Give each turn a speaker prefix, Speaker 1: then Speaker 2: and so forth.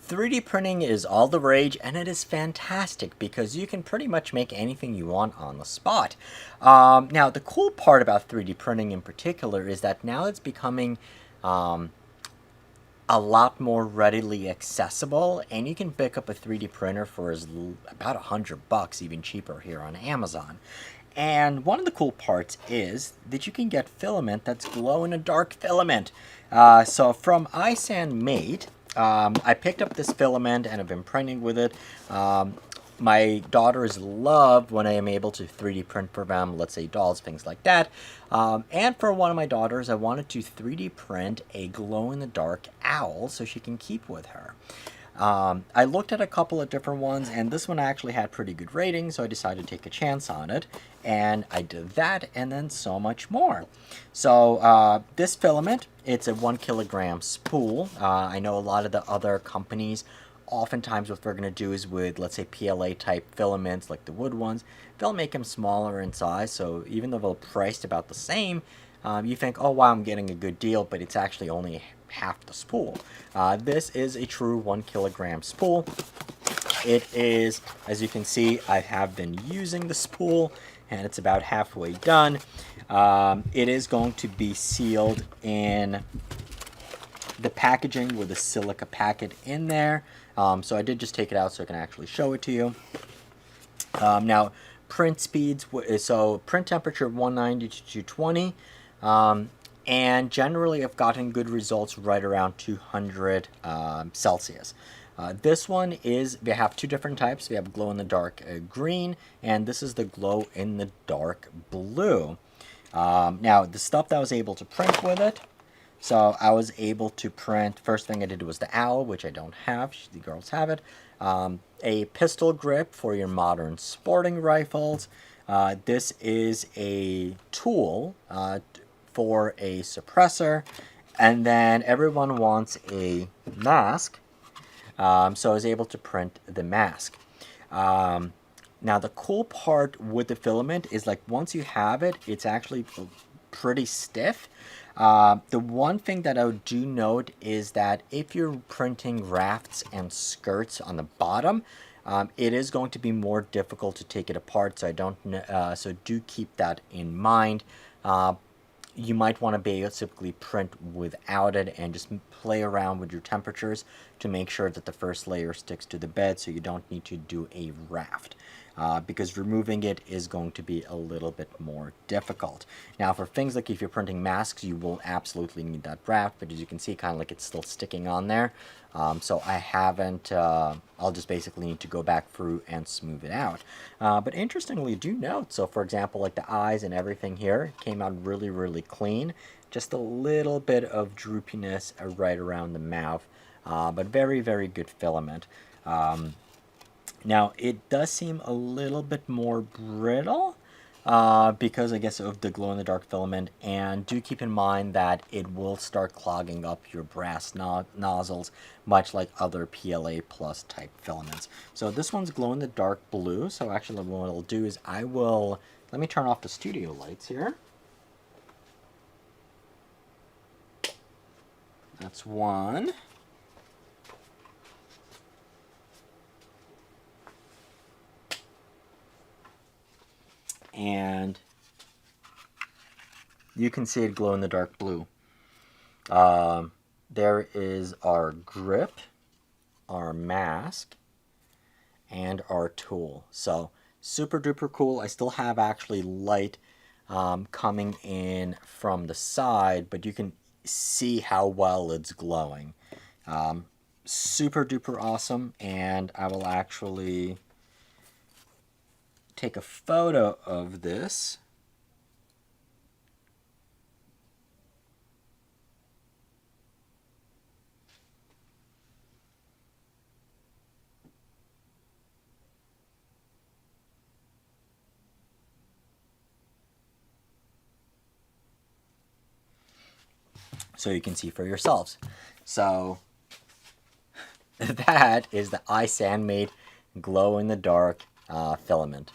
Speaker 1: 3D printing is all the rage, and it is fantastic because you can pretty much make anything you want on the spot. Now, the cool part about 3D printing in particular is that now it's becoming a lot more readily accessible, and you can pick up a 3D printer for about $100, even cheaper here on Amazon. And one of the cool parts is that you can get filament that's glow-in-the-dark filament. So from iSanmate, I picked up this filament and I've been printing with it. My daughters love when I am able to 3D print for them, let's say dolls, things like that. And for one of my daughters, I wanted to 3D print a glow-in-the-dark owl so she can keep with her. I looked at a couple of different ones, and this one actually had pretty good ratings, so I decided to take a chance on it. And I did that, and then so much more. So this filament, it's a 1 kilogram spool. I know a lot of the other companies, oftentimes what they're going to do is with, let's say, PLA type filaments, like the wood ones, they'll make them smaller in size, so even though they're priced about the same, you think, oh wow, I'm getting a good deal, but it's actually only half the spool. This is a true 1 kilogram spool. It is, as you can see, I have been using the spool, and it's about halfway done. It is going to be sealed in the packaging with a silica packet in there. So I did just take it out so I can actually show it to you. Now, print speeds, so print temperature 190 to 220. And generally I've gotten good results right around 200 Celsius. This one is, we have two different types. We have glow-in-the-dark green, and this is the glow-in-the-dark blue. Now, the stuff that I was able to print with it, so I was able to print, first thing I did was the owl, which I don't have, the girls have it, a pistol grip for your modern sporting rifles. This is a tool for a suppressor, and then everyone wants a mask, so I was able to print the mask. Now the cool part with the filament is, like, once you have it, it's actually pretty stiff. The one thing that I do note is that if you're printing rafts and skirts on the bottom, it is going to be more difficult to take it apart, so do keep that in mind. You might want to basically print without it and just play around with your temperatures to make sure that the first layer sticks to the bed, so you don't need to do a raft. Because removing it is going to be a little bit more difficult. Now, for things like if you're printing masks, you will absolutely need that raft, but as you can see, kind of like it's still sticking on there. So I haven't, I'll just basically need to go back through and smooth it out. But interestingly, do note, so for example, like the eyes and everything here came out really, really clean. Just a little bit of droopiness right around the mouth, but very, very good filament. Now, it does seem a little bit more brittle because, I guess, of the glow-in-the-dark filament, and do keep in mind that it will start clogging up your brass nozzles, much like other PLA plus type filaments. So this one's glow-in-the-dark blue, so actually what I'll do is let me turn off the studio lights here. That's one. And you can see it glow in the dark blue. There is our grip, our mask, and our tool. So super duper cool. I still have actually light coming in from the side, but you can see how well it's glowing. Super duper awesome, and I will actually take a photo of this. So you can see for yourselves. So that is the iSanmate glow-in-the-dark filament.